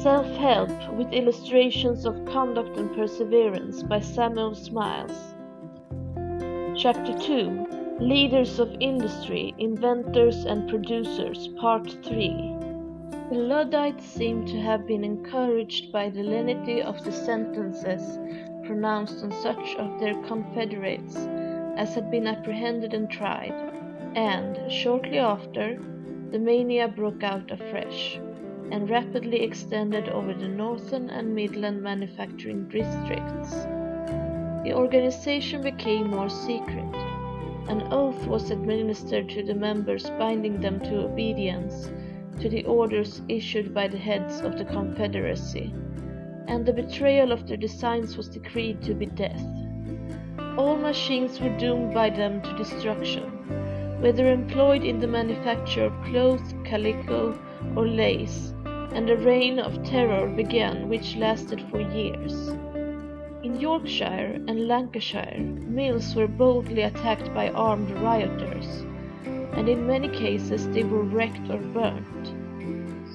Self-Help with Illustrations of Conduct and Perseverance by Samuel Smiles. Chapter 2 Leaders of Industry, Inventors and Producers, Part 3. The Luddites seem to have been encouraged by the lenity of the sentences pronounced on such of their confederates as had been apprehended and tried, and, shortly after, the mania broke out afresh, and rapidly extended over the northern and midland manufacturing districts. The organization became more secret. An oath was administered to the members binding them to obedience to the orders issued by the heads of the Confederacy, and the betrayal of their designs was decreed to be death. All machines were doomed by them to destruction, whether employed in the manufacture of cloth, calico, or lace, and a reign of terror began which lasted for years. In Yorkshire and Lancashire, mills were boldly attacked by armed rioters, and in many cases they were wrecked or burnt,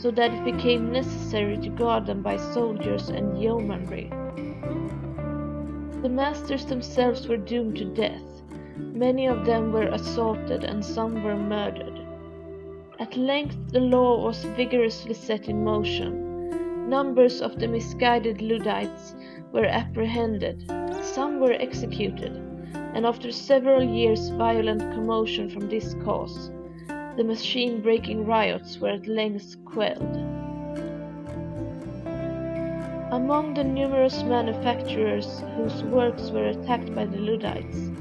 so that it became necessary to guard them by soldiers and yeomanry. The masters themselves were doomed to death. Many of them were assaulted and some were murdered. At length the law was vigorously set in motion. Numbers of the misguided Luddites were apprehended, some were executed, and after several years' violent commotion from this cause, the machine-breaking riots were at length quelled. Among the numerous manufacturers whose works were attacked by the Luddites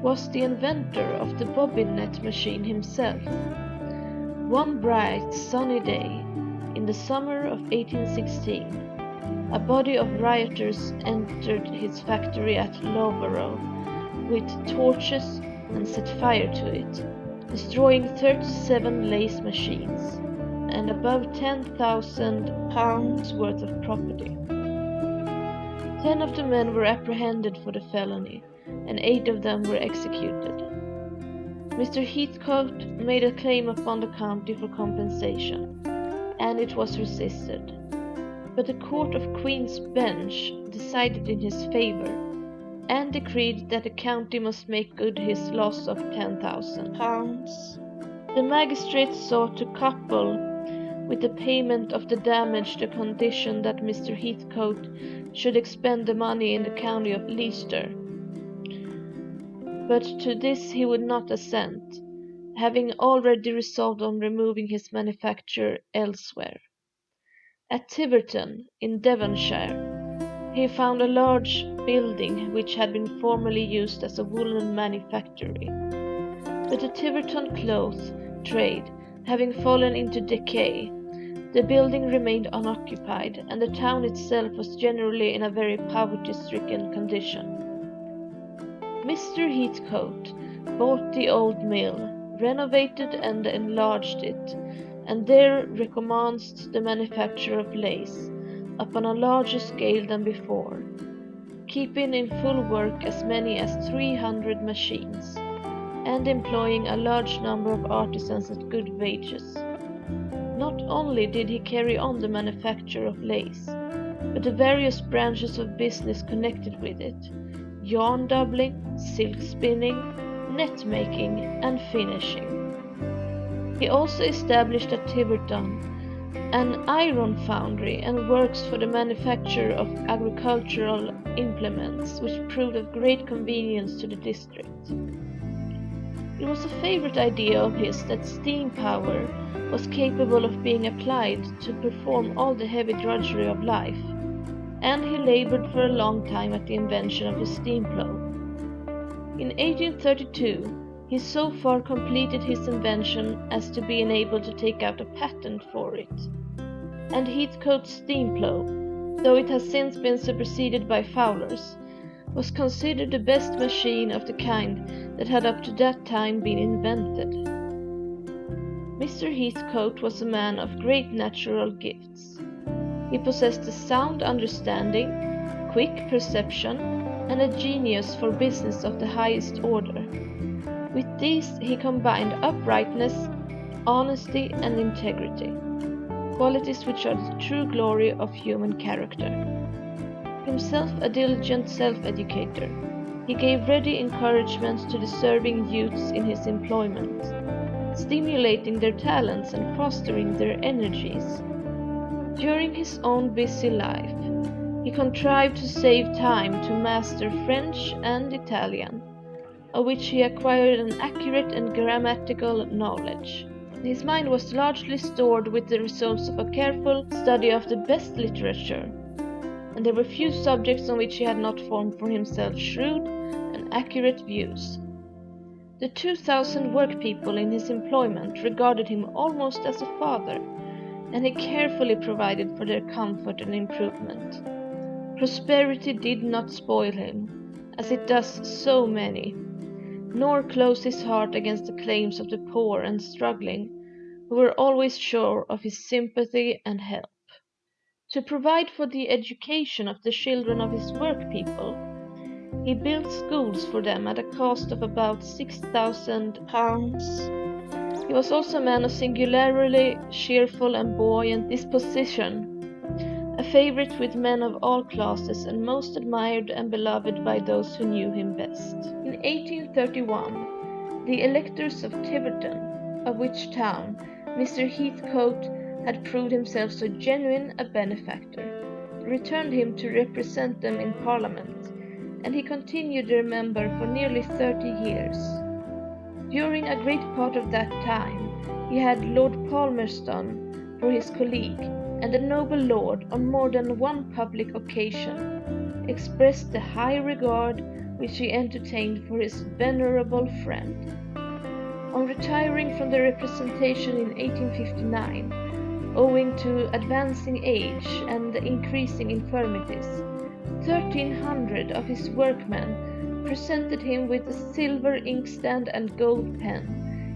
was the inventor of the bobbin net machine himself. One bright, sunny day, in the summer of 1816, a body of rioters entered his factory at Loughborough with torches and set fire to it, destroying 37 lace machines and above £10,000 worth of property. 10 of the men were apprehended for the felony, and 8 of them were executed. Mr. Heathcote made a claim upon the county for compensation, and it was resisted. But the Court of Queen's Bench decided in his favour, and decreed that the county must make good his loss of £10,000. The magistrates sought to couple with the payment of the damage the condition that Mr. Heathcote should expend the money in the county of Leicester, but to this he would not assent, having already resolved on removing his manufacture elsewhere. At Tiverton, in Devonshire, he found a large building which had been formerly used as a woolen manufactory. But the Tiverton cloth trade having fallen into decay, the building remained unoccupied, and the town itself was generally in a very poverty-stricken condition. Mr. Heathcote bought the old mill, renovated and enlarged it, and there recommenced the manufacture of lace upon a larger scale than before, keeping in full work as many as 300 machines, and employing a large number of artisans at good wages. Not only did he carry on the manufacture of lace, but the various branches of business connected with it: yarn doubling, silk spinning, net making, and finishing. He also established at Tiverton an iron foundry and works for the manufacture of agricultural implements, which proved of great convenience to the district. It was a favorite idea of his that steam power was capable of being applied to perform all the heavy drudgery of life, and he labored for a long time at the invention of the steam plough. In 1832, he so far completed his invention as to be enabled to take out a patent for it, and Heathcote's steam plough, though it has since been superseded by Fowler's, was considered the best machine of the kind that had up to that time been invented. Mr. Heathcote was a man of great natural gifts. He possessed a sound understanding, quick perception, and a genius for business of the highest order. With these he combined uprightness, honesty, and integrity. qualities which are the true glory of human character. Himself a diligent self-educator, he gave ready encouragement to deserving youths in his employment, stimulating their talents and fostering their energies. During his own busy life, he contrived to save time to master French and Italian, of which he acquired an accurate and grammatical knowledge. His mind was largely stored with the results of a careful study of the best literature, and there were few subjects on which he had not formed for himself shrewd and accurate views. The 2,000 workpeople in his employment regarded him almost as a father, and he carefully provided for their comfort and improvement. Prosperity did not spoil him, as it does so many, nor close his heart against the claims of the poor and struggling, who were always sure of his sympathy and help. To provide for the education of the children of his workpeople, he built schools for them at a cost of about £6,000. He was also a man of singularly cheerful and buoyant disposition, a favorite with men of all classes and most admired and beloved by those who knew him best. In 1831, the electors of Tiverton, of which town Mr. Heathcote had proved himself so genuine a benefactor, returned him to represent them in Parliament, and he continued their member for nearly 30 years. During a great part of that time, he had Lord Palmerston for his colleague, and the noble lord, on more than one public occasion, expressed the high regard which he entertained for his venerable friend. On retiring from the representation in 1859, owing to advancing age and increasing infirmities, 1,300 of his workmen presented him with a silver inkstand and gold pen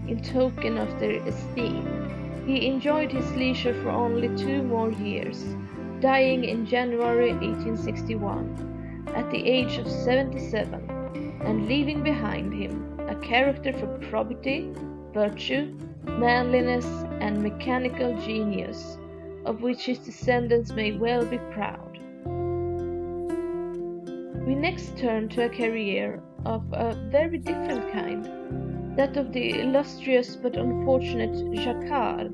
in token of their esteem. He enjoyed his leisure for only 2 more years, dying in January 1861, at the age of 77, and leaving behind him a character for probity, virtue, manliness, and mechanical genius, of which his descendants may well be proud. We next turn to a career of a very different kind, that of the illustrious but unfortunate Jacquard,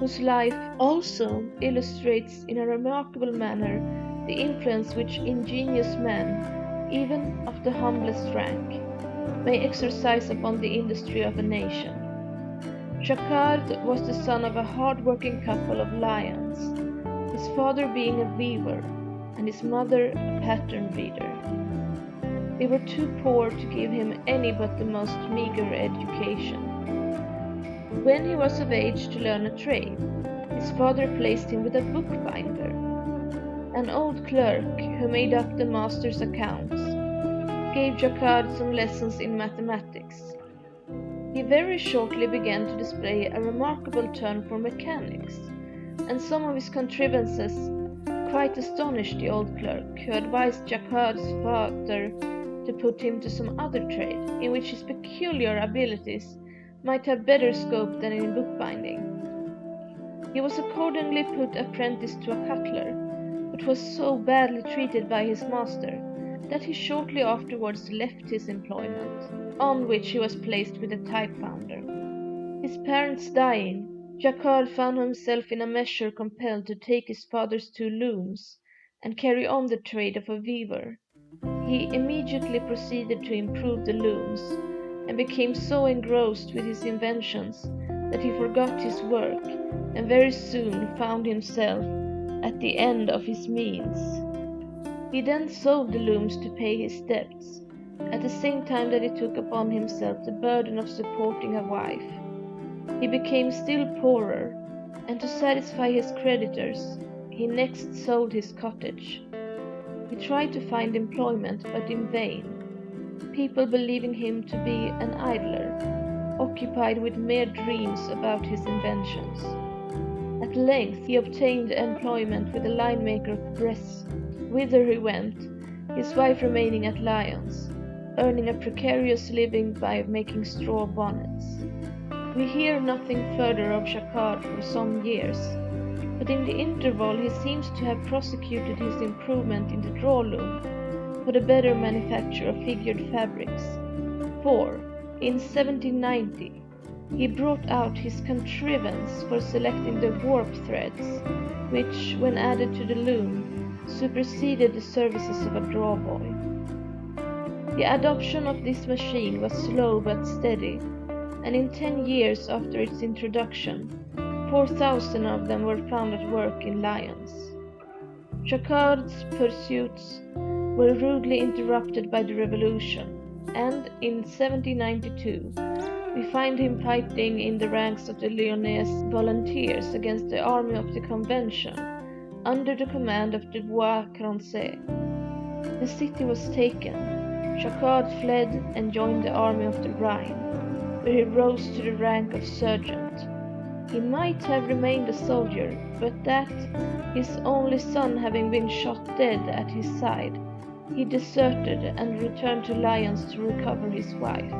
whose life also illustrates in a remarkable manner the influence which ingenious men, even of the humblest rank, may exercise upon the industry of a nation. Jacquard was the son of a hard-working couple of Lyons, his father being a weaver and his mother a pattern reader. They were too poor to give him any but the most meager education. When he was of age to learn a trade, his father placed him with a bookbinder, an old clerk who made up the master's accounts. Gave Jacquard some lessons in mathematics. He very shortly began to display a remarkable turn for mechanics, and some of his contrivances quite astonished the old clerk, who advised Jacquard's father to put him to some other trade, in which his peculiar abilities might have better scope than in bookbinding. He was accordingly put apprentice to a cutler, but was so badly treated by his master that he shortly afterwards left his employment, on which he was placed with a type founder. His parents dying, Jacquard found himself in a measure compelled to take his father's 2 looms and carry on the trade of a weaver. He immediately proceeded to improve the looms, and became so engrossed with his inventions that he forgot his work, and very soon found himself at the end of his means. He then sold the looms to pay his debts, at the same time that he took upon himself the burden of supporting a wife. He became still poorer, and to satisfy his creditors, he next sold his cottage. He tried to find employment, but in vain, people believing him to be an idler, occupied with mere dreams about his inventions. At length he obtained employment with a linemaker of Bresse, whither he went, his wife remaining at Lyons, earning a precarious living by making straw bonnets. We hear nothing further of Jacquard for some years, but in the interval he seems to have prosecuted his improvement in the draw loom for the better manufacture of figured fabrics. For, in 1790, he brought out his contrivance for selecting the warp threads, which, when added to the loom, superseded the services of a draw boy. The adoption of this machine was slow but steady, and in 10 years after its introduction, 4,000 of them were found at work in Lyons. Jacquard's pursuits were rudely interrupted by the Revolution, and in 1792 we find him fighting in the ranks of the Lyonnese volunteers against the army of the Convention, under the command of Dubois-Crancet. The city was taken. Jacquard fled and joined the army of the Rhine, where he rose to the rank of sergeant. He might have remained a soldier, but that, his only son having been shot dead at his side, he deserted and returned to Lyons to recover his wife.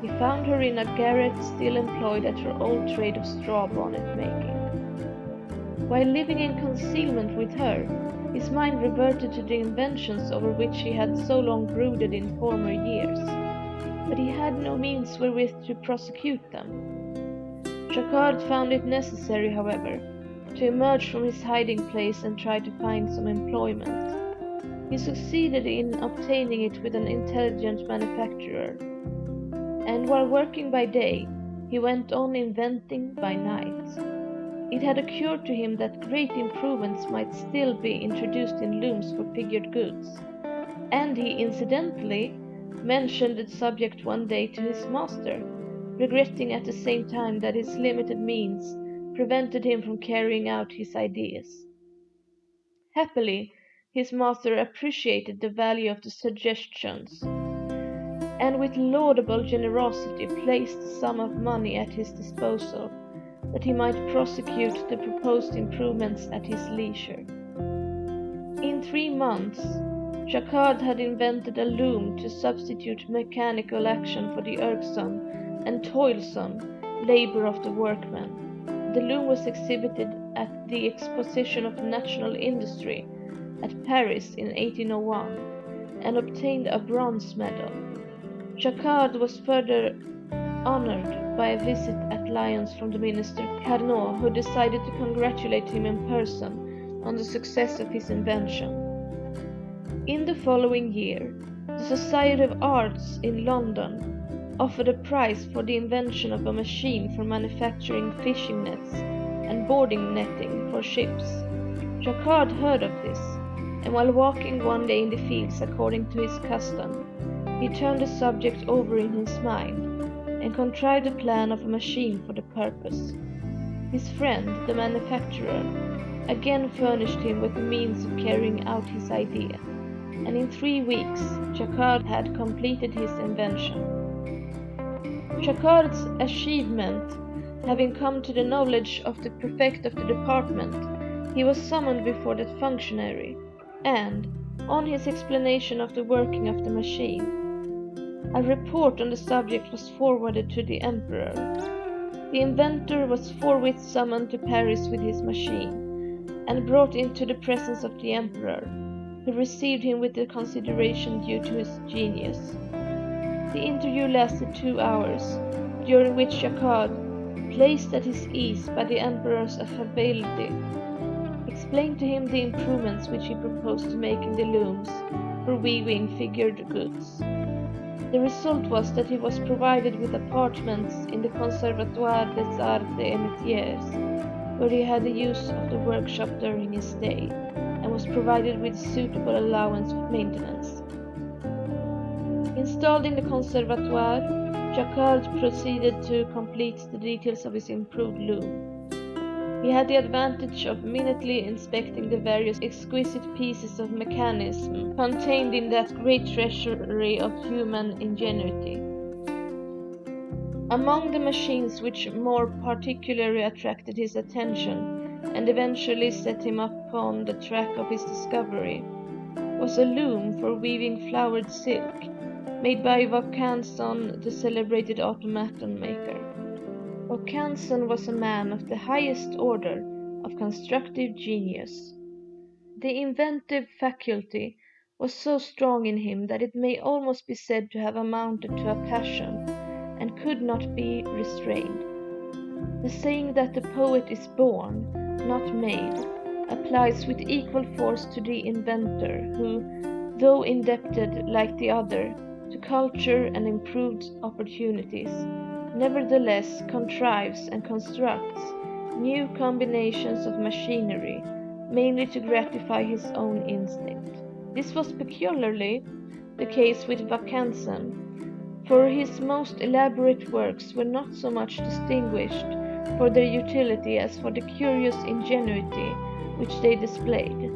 He found her in a garret, still employed at her old trade of straw bonnet making. While living in concealment with her, his mind reverted to the inventions over which he had so long brooded in former years, but he had no means wherewith to prosecute them. Jacquard found it necessary, however, to emerge from his hiding place and try to find some employment. He succeeded in obtaining it with an intelligent manufacturer, and while working by day, he went on inventing by night. It had occurred to him that great improvements might still be introduced in looms for figured goods, and he incidentally mentioned the subject one day to his master, regretting at the same time that his limited means prevented him from carrying out his ideas. Happily, his master appreciated the value of the suggestions, and with laudable generosity placed a sum of money at his disposal, that he might prosecute the proposed improvements at his leisure. In 3 months, Jacquard had invented a loom to substitute mechanical action for the irksome and toilsome labor of the workman. The loom was exhibited at the Exposition of National Industry at Paris in 1801 and obtained a bronze medal. Jacquard was further honored by a visit at Lyons from the minister Carnot, who decided to congratulate him in person on the success of his invention. In the following year, the Society of Arts in London offered a prize for the invention of a machine for manufacturing fishing nets and boarding netting for ships. Jacquard heard of this, and while walking one day in the fields according to his custom, he turned the subject over in his mind, and contrived a plan of a machine for the purpose. His friend, the manufacturer, again furnished him with the means of carrying out his idea, and in 3 weeks Jacquard had completed his invention. Jacquard's achievement having come to the knowledge of the prefect of the department, he was summoned before that functionary, and, on his explanation of the working of the machine, a report on the subject was forwarded to the emperor. The inventor was forthwith summoned to Paris with his machine, and brought into the presence of the emperor, who received him with the consideration due to his genius. The interview lasted 2 hours, during which Jacquard, placed at his ease by the emperor's affability, explained to him the improvements which he proposed to make in the looms for weaving figured goods. The result was that he was provided with apartments in the Conservatoire des Arts et Métiers, where he had the use of the workshop during his stay, and was provided with suitable allowance of maintenance. Installed in the Conservatoire, Jacquard proceeded to complete the details of his improved loom. He had the advantage of minutely inspecting the various exquisite pieces of mechanism contained in that great treasury of human ingenuity. Among the machines which more particularly attracted his attention and eventually set him upon the track of his discovery was a loom for weaving flowered silk, made by Vaucanson, the celebrated automaton maker. Vaucanson was a man of the highest order, of constructive genius. The inventive faculty was so strong in him that it may almost be said to have amounted to a passion, and could not be restrained. The saying that the poet is born, not made, applies with equal force to the inventor, who, though indebted, like the other, to culture and improved opportunities, nevertheless contrives and constructs new combinations of machinery, mainly to gratify his own instinct. This was peculiarly the case with Vaucanson, for his most elaborate works were not so much distinguished for their utility as for the curious ingenuity which they displayed.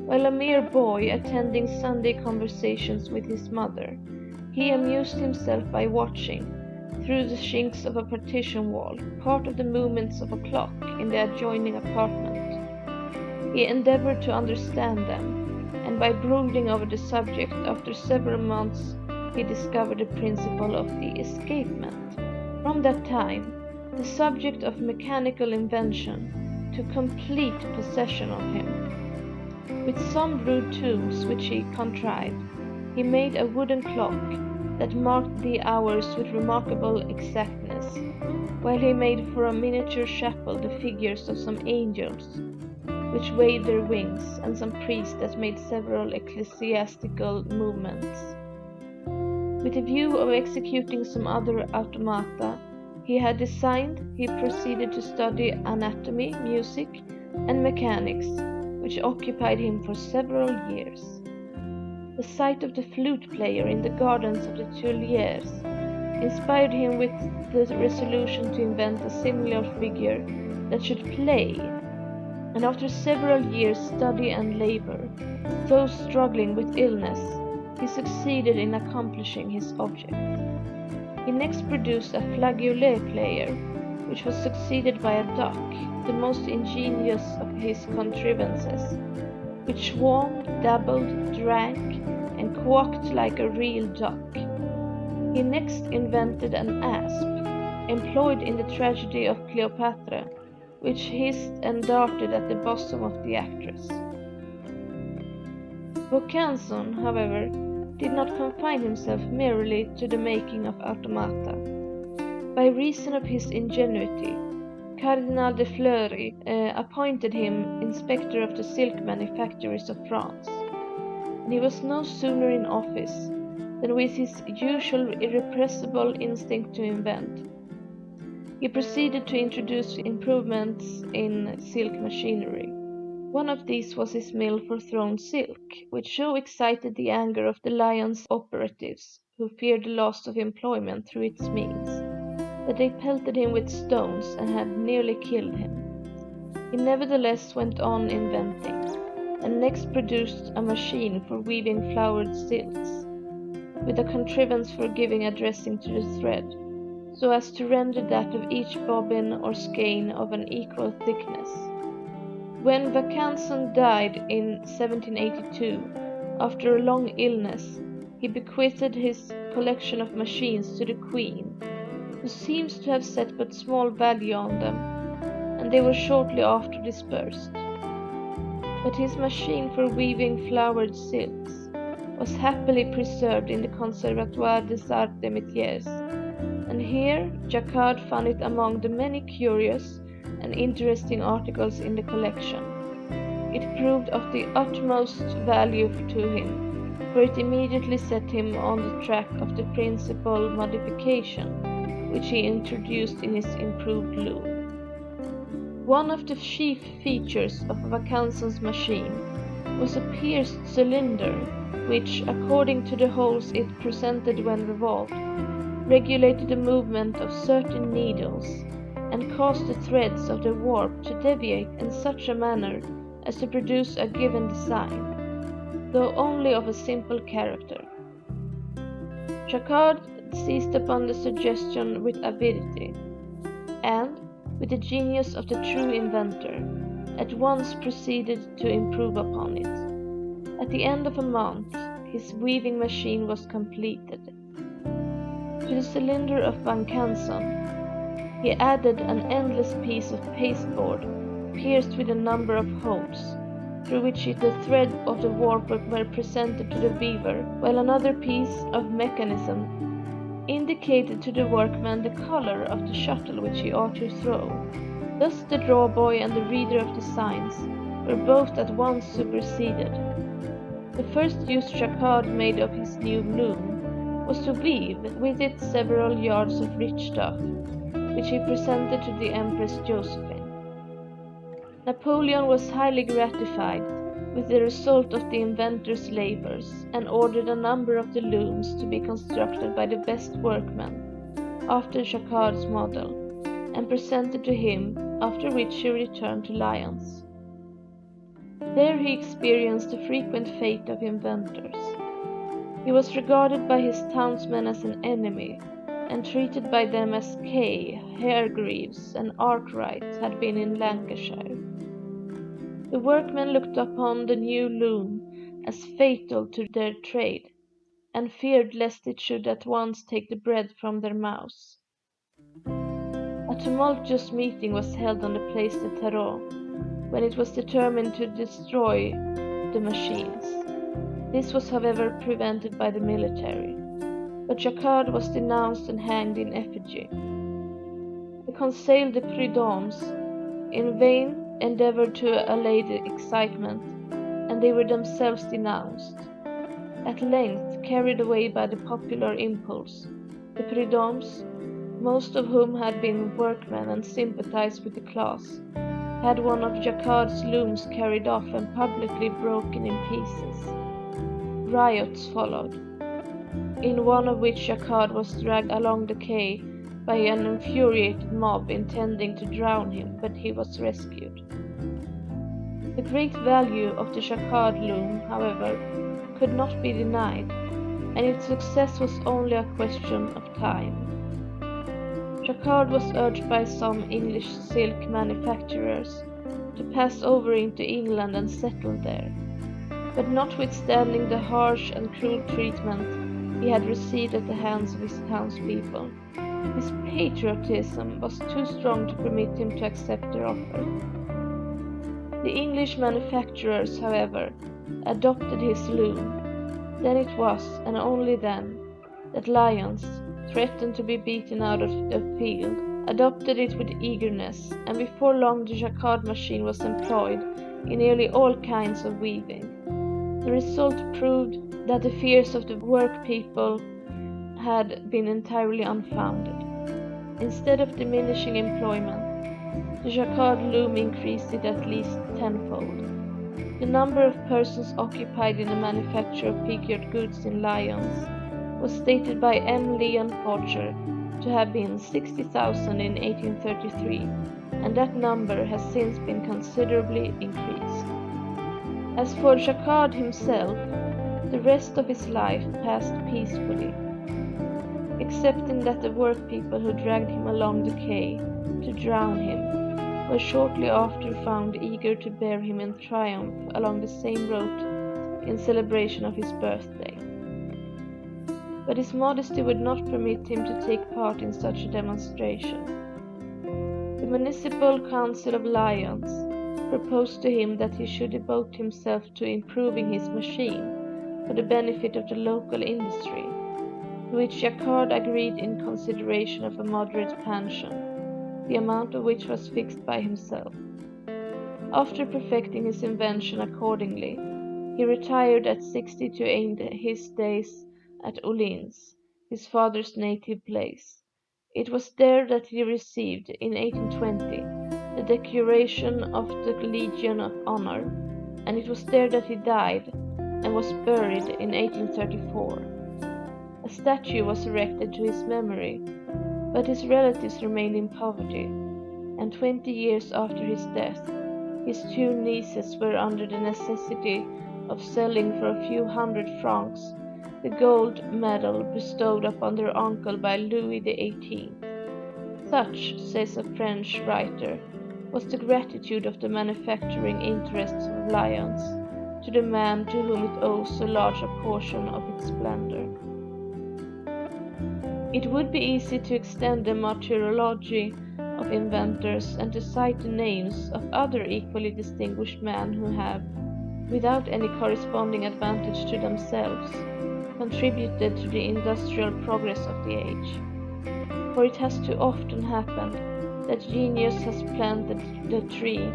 While a mere boy attending Sunday conversations with his mother, he amused himself by watching, through the chinks of a partition wall, part of the movements of a clock in the adjoining apartment. He endeavored to understand them, and by brooding over the subject, after several months he discovered the principle of the escapement. From that time, the subject of mechanical invention took complete possession of him. With some rude tools which he contrived, he made a wooden clock that marked the hours with remarkable exactness, while he made for a miniature chapel the figures of some angels which waved their wings, and some priests that made several ecclesiastical movements. With a view of executing some other automata he had designed, he proceeded to study anatomy, music, and mechanics, which occupied him for several years. The sight of the flute player in the gardens of the Tuileries inspired him with the resolution to invent a similar figure that should play, and after several years' study and labor, though struggling with illness, he succeeded in accomplishing his object. He next produced a flageolet player, which was succeeded by a duck, the most ingenious of his contrivances, which swam, dabbled, drank, and quacked like a real duck. He next invented an asp, employed in the tragedy of Cleopatra, which hissed and darted at the bosom of the actress. Vaucanson, however, did not confine himself merely to the making of automata. By reason of his ingenuity, Cardinal de Fleury appointed him inspector of the silk manufactories of France, and he was no sooner in office than, with his usual irrepressible instinct to invent, he proceeded to introduce improvements in silk machinery. One of these was his mill for thrown silk, which so excited the anger of the Lyons operatives, who feared the loss of employment through its means, that they pelted him with stones and had nearly killed him. He nevertheless went on inventing, and next produced a machine for weaving flowered silks, with a contrivance for giving a dressing to the thread, so as to render that of each bobbin or skein of an equal thickness. When Vaucanson died in 1782, after a long illness, he bequeathed his collection of machines to the Queen, who seems to have set but small value on them, and they were shortly after dispersed. But his machine for weaving flowered silks was happily preserved in the Conservatoire des Arts et Métiers, and here Jacquard found it among the many curious and interesting articles in the collection. It proved of the utmost value to him, for it immediately set him on the track of the principal modification which he introduced in his improved loom. One of the chief features of Vaucanson's machine was a pierced cylinder which, according to the holes it presented when revolved, regulated the movement of certain needles, and caused the threads of the warp to deviate in such a manner as to produce a given design, though only of a simple character. Jacquard seized upon the suggestion with avidity, and, with the genius of the true inventor, at once proceeded to improve upon it. At the end of a month, his weaving machine was completed. To the cylinder of Vaucanson he added an endless piece of pasteboard, pierced with a number of holes, through which the thread of the warp were presented to the weaver, while another piece of mechanism indicated to the workman the color of the shuttle which he ought to throw. Thus the drawboy and the reader of the signs were both at once superseded. The first use Jacquard made of his new loom was to weave with it several yards of rich stuff, which he presented to the Empress Josephine. Napoleon was highly gratified with the result of the inventor's labors, and ordered a number of the looms to be constructed by the best workmen, after Jacquard's model, and presented to him, after which he returned to Lyons. There he experienced the frequent fate of inventors. He was regarded by his townsmen as an enemy, and treated by them as Kay, Hargreaves, and Arkwright had been in Lancashire. The workmen looked upon the new loom as fatal to their trade, and feared lest it should at once take the bread from their mouths. A tumultuous meeting was held on the Place de Terreau, when it was determined to destroy the machines. This was however prevented by the military, but Jacquard was denounced and hanged in effigy. The Conseil de Prud'hommes in vain endeavored to allay the excitement, and they were themselves denounced. At length, carried away by the popular impulse, the Prud'hommes, most of whom had been workmen and sympathized with the class, had one of Jacquard's looms carried off and publicly broken in pieces. Riots followed, in one of which Jacquard was dragged along the quay by an infuriated mob intending to drown him, but he was rescued. The great value of the Jacquard loom, however, could not be denied, and its success was only a question of time. Jacquard was urged by some English silk manufacturers to pass over into England and settle there, but notwithstanding the harsh and cruel treatment he had received at the hands of his townspeople, his patriotism was too strong to permit him to accept their offer. The English manufacturers, however, adopted his loom. Then it was, and only then, that Lyons, threatened to be beaten out of the field, adopted it with eagerness, and before long the Jacquard machine was employed in nearly all kinds of weaving. The result proved that the fears of the workpeople had been entirely unfounded. Instead of diminishing employment, the Jacquard loom increased it at least tenfold. The number of persons occupied in the manufacture of figured goods in Lyons was stated by M. Leon Porcher to have been 60,000 in 1833, and that number has since been considerably increased. As for Jacquard himself, the rest of his life passed peacefully, excepting that the workpeople who dragged him along the quay to drown him were shortly after found eager to bear him in triumph along the same route in celebration of his birthday. But his modesty would not permit him to take part in such a demonstration. The Municipal Council of Lyons proposed to him that he should devote himself to improving his machine for the benefit of the local industry, to which Jacquard agreed in consideration of a moderate pension, the amount of which was fixed by himself. After perfecting his invention accordingly, he retired at 60 to end his days at Orleans, his father's native place. It was there that he received, in 1820, the decoration of the Legion of Honor, and it was there that he died and was buried in 1834. A statue was erected to his memory, but his relatives remained in poverty, and 20 years after his death, his two nieces were under the necessity of selling for a few hundred francs the gold medal bestowed upon their uncle by Louis XVIII. Such, says a French writer, was the gratitude of the manufacturing interests of Lyons to the man to whom it owes so large a portion of its splendor. It would be easy to extend the martyrology of inventors and to cite the names of other equally distinguished men who have, without any corresponding advantage to themselves, contributed to the industrial progress of the age. For it has too often happened that genius has planted the tree,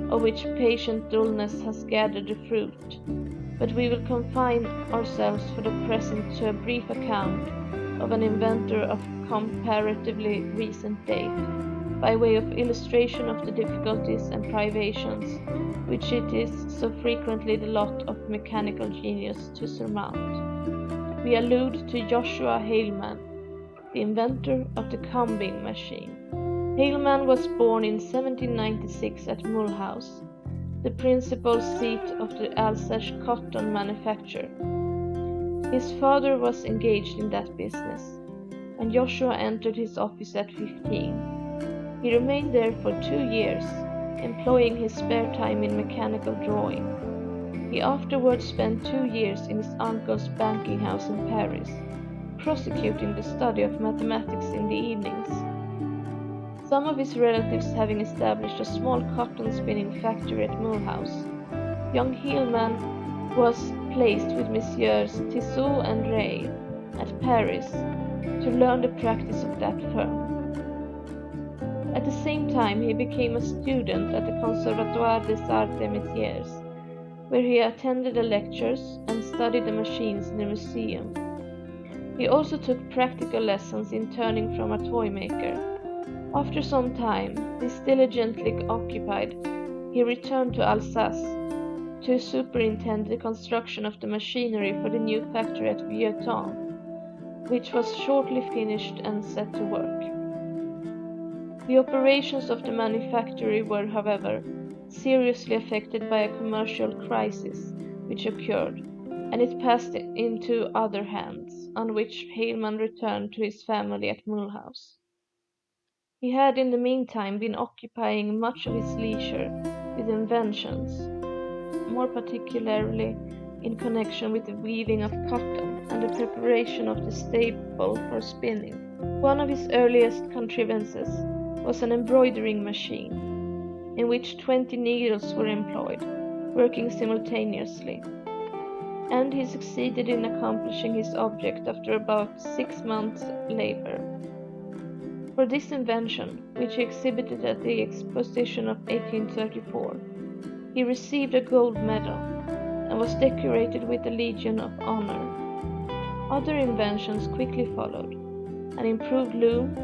of which patient dullness has gathered the fruit. But we will confine ourselves for the present to a brief account of an inventor of comparatively recent date, by way of illustration of the difficulties and privations which it is so frequently the lot of mechanical genius to surmount. We allude to Joshua Haleman, the inventor of the combing machine. Haleman was born in 1796 at Mulhouse, the principal seat of the Alsace cotton manufacture. His father was engaged in that business, and Joshua entered his office at 15. He remained there for 2 years, employing his spare time in mechanical drawing. He afterwards spent 2 years in his uncle's banking house in Paris, prosecuting the study of mathematics in the evenings. Some of his relatives having established a small cotton spinning factory at Mulhouse, young Hillman was placed with Messieurs Tissot and Ray at Paris to learn the practice of that firm. At the same time, he became a student at the Conservatoire des Arts et Métiers, where he attended the lectures and studied the machines in the museum. He also took practical lessons in turning from a toy maker. After some time, this diligently occupied, he returned to Alsace to superintend the construction of the machinery for the new factory at Vieuxtemps, which was shortly finished and set to work. The operations of the manufactory were, however, seriously affected by a commercial crisis which occurred, and it passed into other hands, on which Haleman returned to his family at Mulhouse. He had in the meantime been occupying much of his leisure with inventions, more particularly in connection with the weaving of cotton and the preparation of the staple for spinning. One of his earliest contrivances was an embroidering machine, in which 20 needles were employed, working simultaneously, and he succeeded in accomplishing his object after about 6 months' labor. For this invention, which he exhibited at the Exposition of 1834, he received a gold medal and was decorated with the Legion of Honor. Other inventions quickly followed: an improved loom,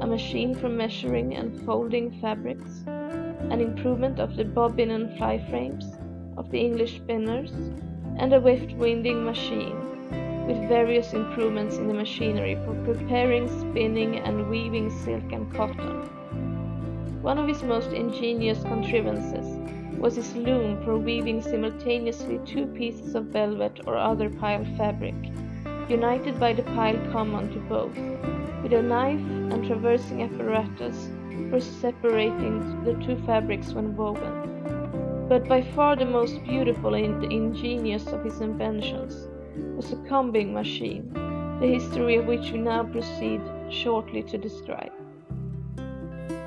a machine for measuring and folding fabrics, an improvement of the bobbin and fly frames of the English spinners, and a weft-winding machine, with various improvements in the machinery for preparing, spinning, and weaving silk and cotton. One of his most ingenious contrivances was his loom for weaving simultaneously 2 pieces of velvet or other pile fabric, united by the pile common to both, with a knife and traversing apparatus for separating the 2 fabrics when woven. But by far the most beautiful and ingenious of his inventions was a combing machine, the history of which we now proceed shortly to describe.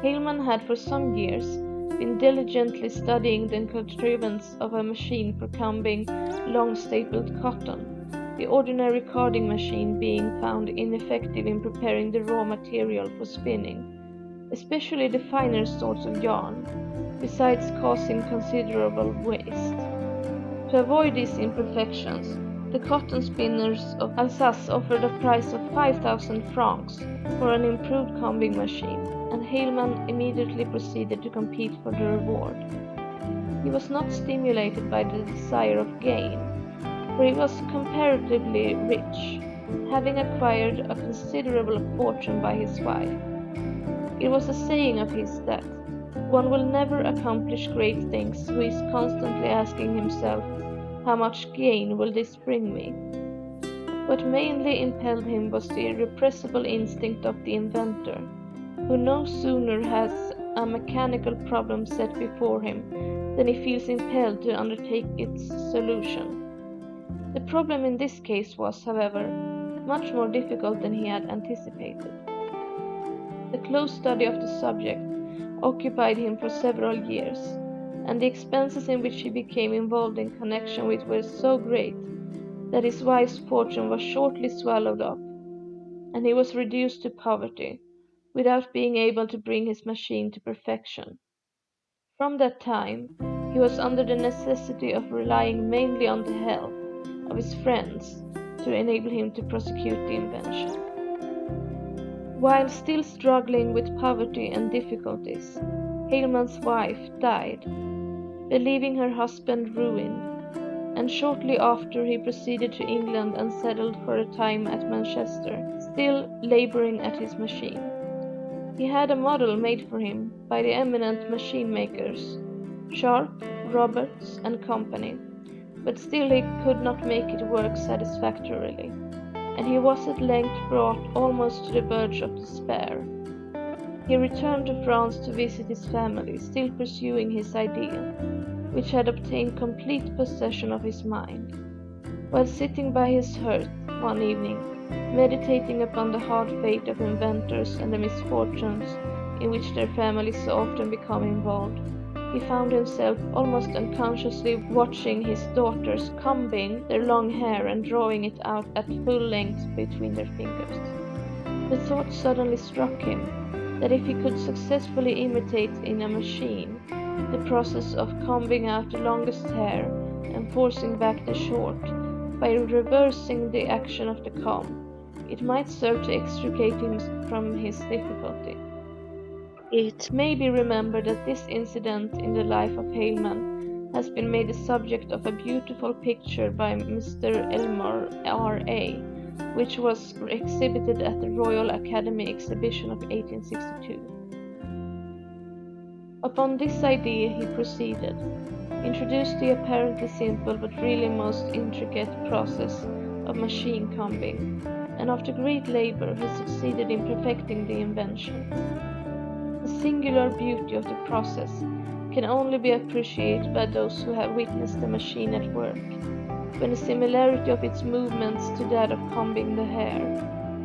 Haleman had for some years been diligently studying the contrivance of a machine for combing long-stapled cotton, the ordinary carding machine being found ineffective in preparing the raw material for spinning, especially the finer sorts of yarn, besides causing considerable waste. To avoid these imperfections, the cotton spinners of Alsace offered a price of 5,000 francs for an improved combing machine, and Haleman immediately proceeded to compete for the reward. He was not stimulated by the desire of gain, for he was comparatively rich, having acquired a considerable fortune by his wife. It was a saying of his that one will never accomplish great things who is constantly asking himself, how much gain will this bring me? What mainly impelled him was the irrepressible instinct of the inventor, who no sooner has a mechanical problem set before him than he feels impelled to undertake its solution. The problem in this case was, however, much more difficult than he had anticipated. The close study of the subject occupied him for several years, and the expenses in which he became involved in connection with were so great that his wife's fortune was shortly swallowed up, and he was reduced to poverty, without being able to bring his machine to perfection. From that time, he was under the necessity of relying mainly on the help of his friends to enable him to prosecute the invention. While still struggling with poverty and difficulties, Haleman's wife died, believing her husband ruined, and shortly after he proceeded to England and settled for a time at Manchester, still laboring at his machine. He had a model made for him by the eminent machine makers, Sharp, Roberts and Company, but still he could not make it work satisfactorily, and he was at length brought almost to the verge of despair. He returned to France to visit his family, still pursuing his idea, which had obtained complete possession of his mind. While sitting by his hearth one evening, meditating upon the hard fate of inventors and the misfortunes in which their families so often become involved, he found himself almost unconsciously watching his daughters combing their long hair and drawing it out at full length between their fingers. The thought suddenly struck him that if he could successfully imitate in a machine the process of combing out the longest hair and forcing back the short, by reversing the action of the comb, it might serve to extricate him from his difficulty. It may be remembered that this incident in the life of Haleman has been made the subject of a beautiful picture by Mr. Elmore, R.A., which was exhibited at the Royal Academy Exhibition of 1862. Upon this idea he proceeded, introduced the apparently simple but really most intricate process of machine combing, and after great labor he succeeded in perfecting the invention. The singular beauty of the process can only be appreciated by those who have witnessed the machine at work, when the similarity of its movements to that of combing the hair,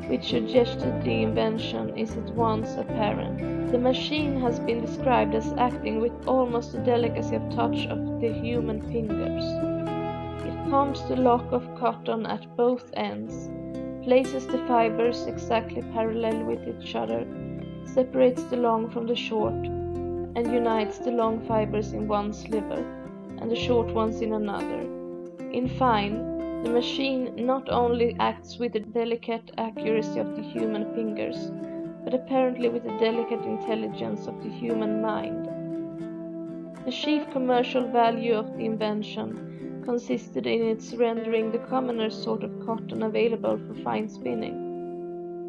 which suggested the invention, is at once apparent. The machine has been described as acting with almost the delicacy of touch of the human fingers. It combs the lock of cotton at both ends, places the fibers exactly parallel with each other, separates the long from the short, and unites the long fibers in one sliver, and the short ones in another. In fine, the machine not only acts with the delicate accuracy of the human fingers, but apparently with the delicate intelligence of the human mind. The chief commercial value of the invention consisted in its rendering the commoner sort of cotton available for fine spinning.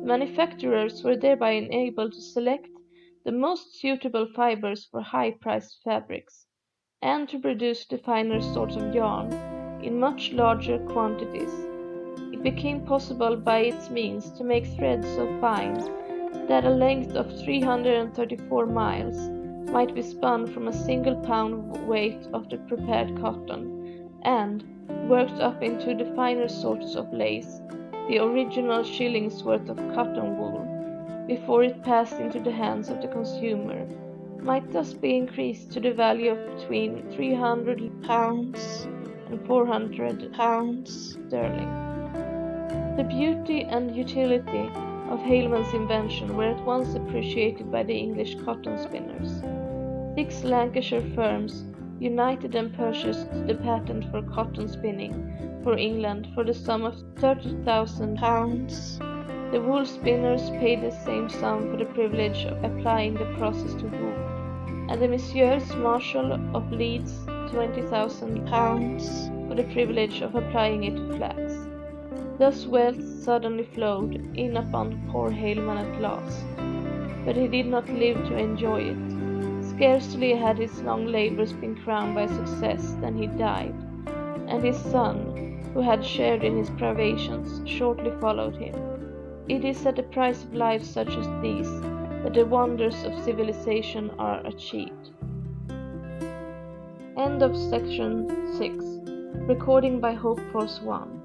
The manufacturers were thereby enabled to select the most suitable fibers for high-priced fabrics, and to produce the finer sorts of yarn in much larger quantities. It became possible by its means to make thread so fine that a length of 334 miles might be spun from a single pound weight of the prepared cotton, and worked up into the finer sorts of lace, the original shilling's worth of cotton wool, before it passed into the hands of the consumer, might thus be increased to the value of between £300 and £400 sterling. The beauty and utility of Haleman's invention were at once appreciated by the English cotton spinners. 6 Lancashire firms united and purchased the patent for cotton spinning for England for the sum of £30,000. The wool spinners paid the same sum for the privilege of applying the process to wool, and the Messrs. Marshall of Leeds £20,000 for the privilege of applying it to flax. Thus wealth suddenly flowed in upon poor Haleman at last, but he did not live to enjoy it. Scarcely had his long labours been crowned by success than he died, and his son, who had shared in his privations, shortly followed him. It is at the price of lives such as these that the wonders of civilization are achieved. End of section 6. Recording by Hope Force 1.